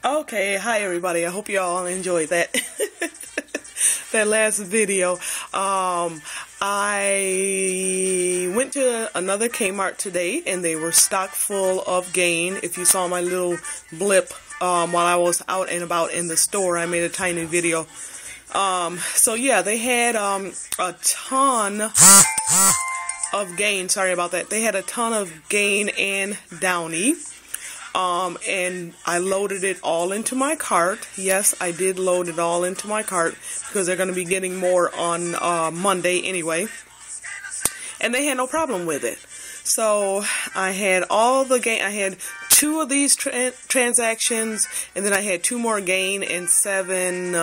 Okay, hi everybody. I hope you all enjoyed that that last video. I went to another Kmart today and they were stock full of Gain. If you saw my little blip while I was out and about in the store, I made a tiny video. So yeah, they had a ton of Gain. Sorry about that. They had a ton of Gain and Downy. And I loaded it all into my cart. Yes, I did load it all into my cart because they're going to be getting more on Monday anyway. And they had no problem with it. So I had all the Gain. I had 2 of these transactions, and then I had 2 more Gain and 7.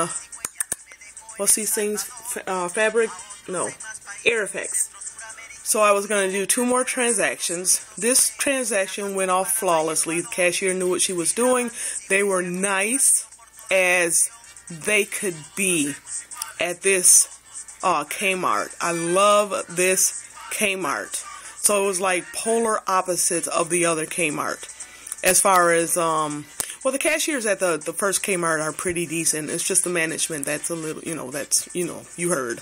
What's these things? Fabric? No, Air Effects. So I was going to do 2 more transactions. This transaction went off flawlessly. The cashier knew what she was doing. They were nice as they could be at this Kmart. I love this Kmart. So it was like polar opposites of the other Kmart. As far as, well, the cashiers at the first Kmart are pretty decent. It's just the management that's a little, you heard.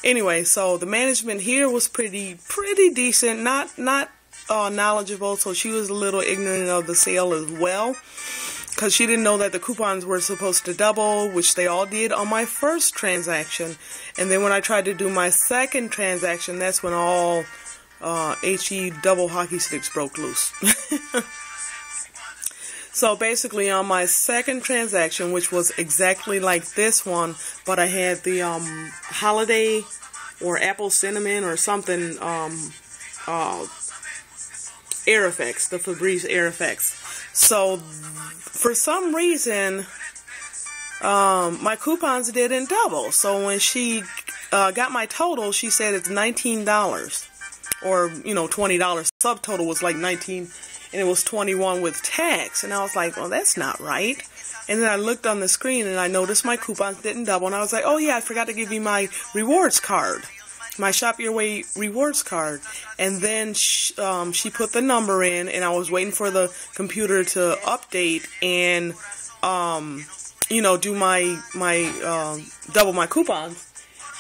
Anyway, so the management here was pretty decent, not knowledgeable, so she was a little ignorant of the sale as well, because she didn't know that the coupons were supposed to double, which they all did on my first transaction. And then when I tried to do my second transaction, that's when all HE double hockey sticks broke loose. So basically on my second transaction, which was exactly like this one, but I had the holiday or apple cinnamon or something Air Effects, the Febreze Air Effects. So for some reason my coupons didn't double. So when she got my total, she said it's $19 or $20. Subtotal was like $19. And it was $21 with tax. And I was like, well, that's not right. And then I looked on the screen and I noticed my coupons didn't double. And I was like, oh yeah, I forgot to give you my rewards card. My Shop Your Way rewards card. And then she put the number in, and I was waiting for the computer to update and, do my double my coupons.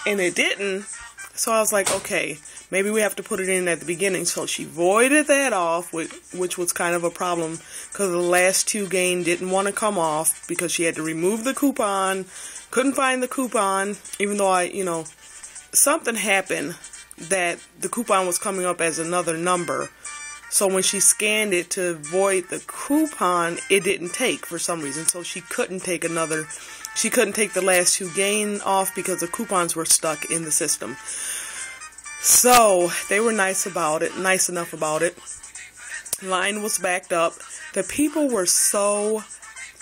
And it didn't. So I was like, okay, maybe we have to put it in at the beginning. So she voided that off, which was kind of a problem because the last 2 Gain didn't want to come off because she had to remove the coupon. Couldn't find the coupon, even though something happened that the coupon was coming up as another number. So when she scanned it to void the coupon, it didn't take for some reason. So she couldn't take the last 2 Gain off because the coupons were stuck in the system. So they were nice enough about it. Line was backed up. The people were so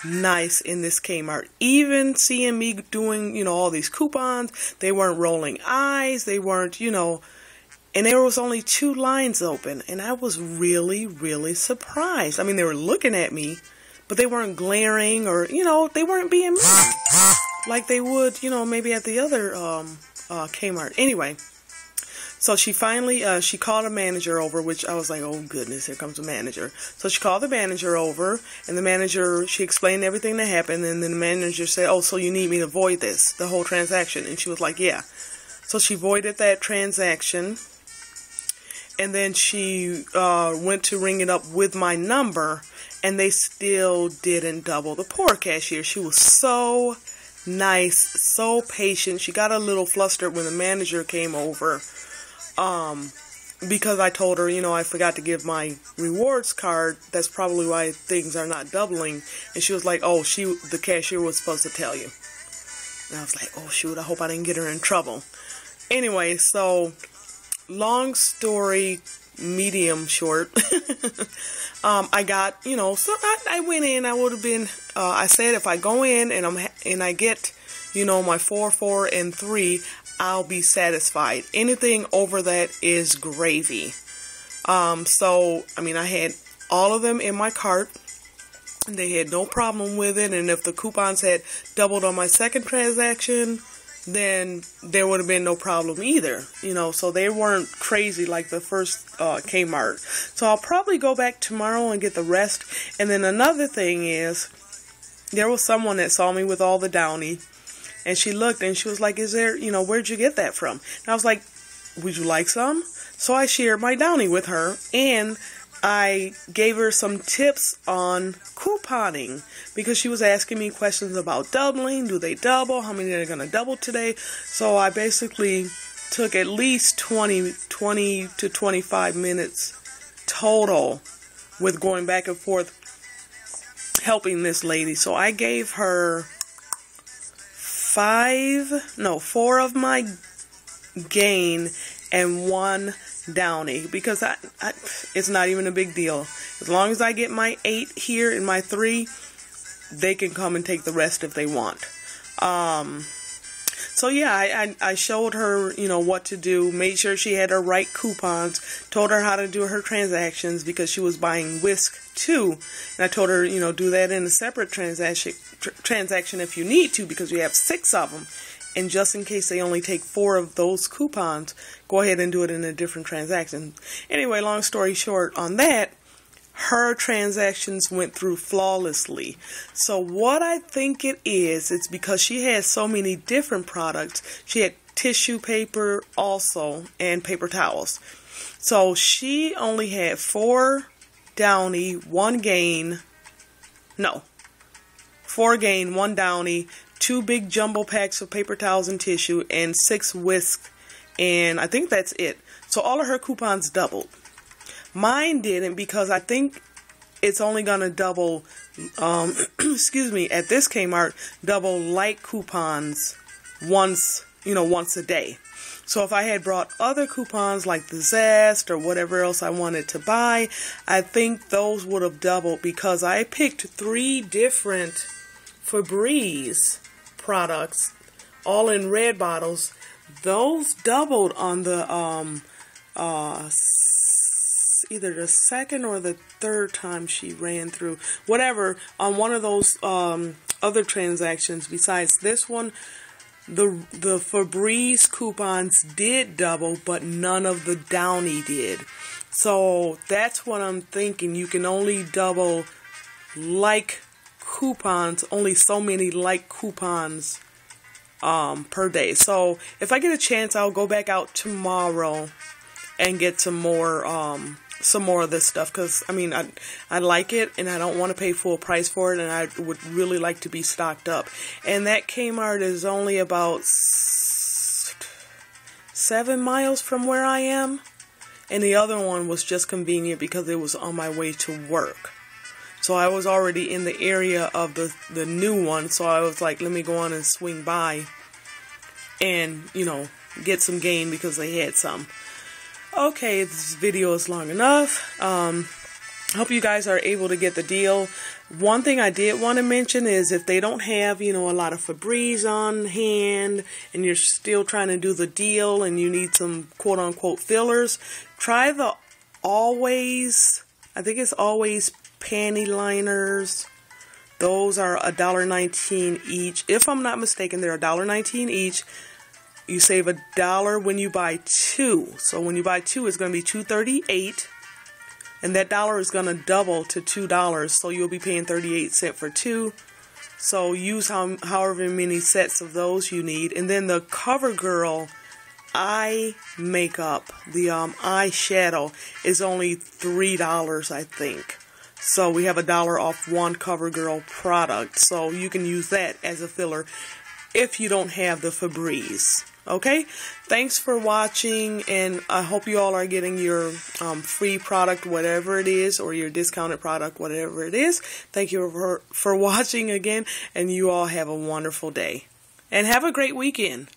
nice in this Kmart. Even seeing me doing, all these coupons, they weren't rolling eyes. They weren't, and there was only 2 lines open. And I was really, really surprised. I mean, they were looking at me, but they weren't glaring or, they weren't being mean like they would, maybe at the other Kmart. Anyway. So she finally, she called a manager over, which I was like, oh goodness, here comes the manager. So she called the manager over, and the manager, she explained everything that happened, and then the manager said, oh, so you need me to void this, the whole transaction? And she was like, yeah. So she voided that transaction, and then she went to ring it up with my number, and they still didn't double. The poor cashier, she was so nice, so patient. She got a little flustered when the manager came over. Because I told her, I forgot to give my rewards card. That's probably why things are not doubling. And she was like, oh, the cashier was supposed to tell you. And I was like, oh, shoot, I hope I didn't get her in trouble. Anyway, so long story, medium short. I got, so I went in. I would have been, I said if I go in and I get, my 4, 4, and 3, I'll be satisfied. Anything over that is gravy. So, I had all of them in my cart. They had no problem with it. And if the coupons had doubled on my second transaction, then there would have been no problem either. So they weren't crazy like the first Kmart. So I'll probably go back tomorrow and get the rest. And then another thing is, there was someone that saw me with all the Downy, and she looked and she was like, is there, where'd you get that from? And I was like, would you like some? So I shared my Downy with her, and I gave her some tips on couponing, because she was asking me questions about doubling. Do they double? How many are going to double today? So I basically took at least 20 to 25 minutes total with going back and forth helping this lady. So I gave her 4 of my Gain and 1 Downy, because it's not even a big deal. As long as I get my 8 here and my 3, they can come and take the rest if they want. So yeah, I showed her, what to do, made sure she had her right coupons, told her how to do her transactions, because she was buying Whisk too. And I told her, do that in a separate transaction if you need to, because we have 6 of them. And just in case they only take 4 of those coupons, go ahead and do it in a different transaction. Anyway, long story short on that, her transactions went through flawlessly. So what I think it is, it's because she has so many different products. She had tissue paper also and paper towels. So she only had 4 Downy, 1 Gain, 4 Gain, 1 Downy, 2 big jumbo packs of paper towels and tissue, and 6 Whisk, and I think that's it. So all of her coupons doubled. Mine didn't, because I think it's only gonna double, excuse me, at this Kmart, double like coupons once a day. So if I had brought other coupons like the Zest or whatever else I wanted to buy, I think those would have doubled, because I picked 3 different Febreze products, all in red bottles. Those doubled on the either the second or the third time she ran through, whatever, on one of those other transactions besides this one. The Febreze coupons did double, but none of the Downy did. So that's what I'm thinking. You can only double like coupons, only so many like coupons per day. So if I get a chance, I'll go back out tomorrow and get some more of this stuff, because I like it and I don't want to pay full price for it, and I would really like to be stocked up. And that Kmart is only about 7 miles from where I am, and the other one was just convenient because it was on my way to work. So I was already in the area of the new one, so I was like, let me go on and swing by and, get some Gain because they had some. Okay, this video is long enough. Hope you guys are able to get the deal. One thing I did want to mention is if they don't have, a lot of Febreze on hand and you're still trying to do the deal and you need some quote-unquote fillers, try the Always, I think it's Always panty liners. Those are $1.19 each. If I'm not mistaken, they're $1.19 each. You save $1 when you buy 2. So when you buy 2, it's going to be $2.38, and that dollar is going to double to $2. So you'll be paying 38 cents for 2. So use however many sets of those you need. And then the CoverGirl eye makeup, the eyeshadow, is only $3, I think. So we have $1 off 1 CoverGirl product. So you can use that as a filler if you don't have the Febreze. Okay, thanks for watching, and I hope you all are getting your free product, whatever it is, or your discounted product, whatever it is. Thank you for watching again, and you all have a wonderful day. And have a great weekend.